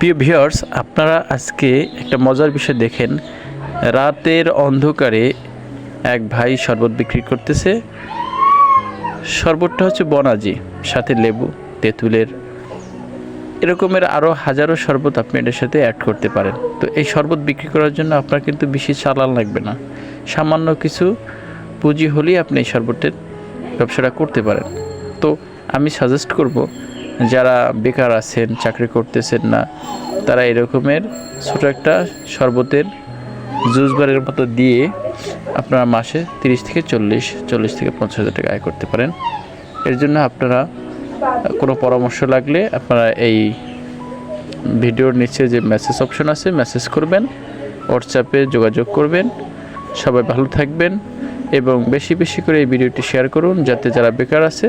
প্রিয় ভিউয়ার্স, আপনারা আজকে একটা মজার বিষয় দেখেন। রাতের অন্ধকারে এক ভাই শরবত বিক্রি করতেছে। শরবতটা হচ্ছে বনাজি, সাথে লেবু, তেঁতুলের, এরকমের আরও হাজারো শরবত আপনি এটার সাথে অ্যাড করতে পারেন। তো এই শরবত বিক্রি করার জন্য আপনার কিন্তু বেশি চালান লাগবে না, সামান্য কিছু পুঁজি হলেই আপনি এই শরবতের ব্যবসাটা করতে পারেন। তো আমি সাজেস্ট করব, যারা বেকার আছেন, চাকরি করতেছেন না, তারা এরকমের ছোটো একটা শরবতের জুস বারের মতো দিয়ে আপনারা মাসে 30 থেকে 40 থেকে 50,000 টাকা আয় করতে পারেন। এর জন্য আপনারা কোনো পরামর্শ লাগলে আপনারা এই ভিডিওর নিচে যে মেসেজ অপশন আছে, মেসেজ করবেন, হোয়াটসঅ্যাপে যোগাযোগ করবেন। সবাই ভালো থাকবেন এবং বেশি বেশি করে এই ভিডিওটি শেয়ার করুন, যাতে যারা বেকার আছে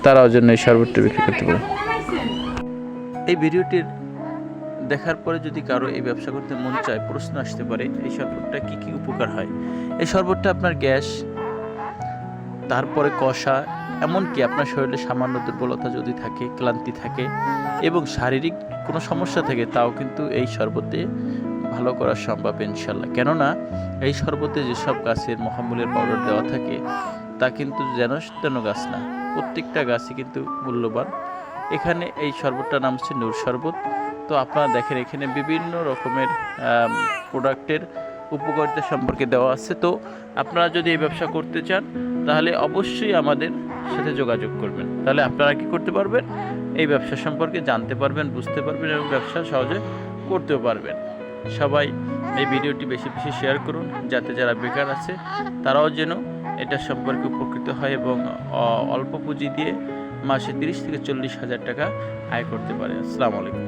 তারাও যেন এই শরবতটা বিক্রি করতে পারে। এই ভিডিওটির দেখার পরে যদি কারো এই ব্যবসা করতে মন চায়, প্রশ্ন আসতে পারে এই শরবতটা কী কী উপকার হয়। এই শরবতটা আপনার গ্যাস, তারপরে কষা, এমনকি আপনার শরীরে সামান্য দুর্বলতা যদি থাকে, ক্লান্তি থাকে এবং শারীরিক কোনো সমস্যা থাকে, তাও কিন্তু এই শরবতে ভালো করা সম্ভব ইনশাল্লাহ। কেননা এই শরবতে যেসব গাছের মহামূলের পাউডার দেওয়া থাকে তা কিন্তু যেন তেন গাছ না, প্রত্যেকটা গাছই কিন্তু মূল্যবান। এখানে এই শরবতটার নাম হচ্ছে নূর শরবত। তো আপনারা দেখেন এখানে বিভিন্ন রকমের প্রোডাক্টের উপকারিতা সম্পর্কে দেওয়া আছে। তো আপনারা যদি এই ব্যবসা করতে চান তাহলে অবশ্যই আমাদের সাথে যোগাযোগ করবেন। তাহলে আপনারা কি করতে পারবেন, এই ব্যবসা সম্পর্কে জানতে পারবেন, বুঝতে পারবেন এবং ব্যবসা সহজে করতেও পারবেন। সবাই এই ভিডিওটি বেশি বেশি শেয়ার করুন, যাতে যারা বেকার আছে তারাও যেন এটা সম্পর্কে উপকৃত হয় এবং অল্প পুঁজি দিয়ে মাসে 30 থেকে 40,000 টাকা আয় করতে পারে। আসসালামু আলাইকুম।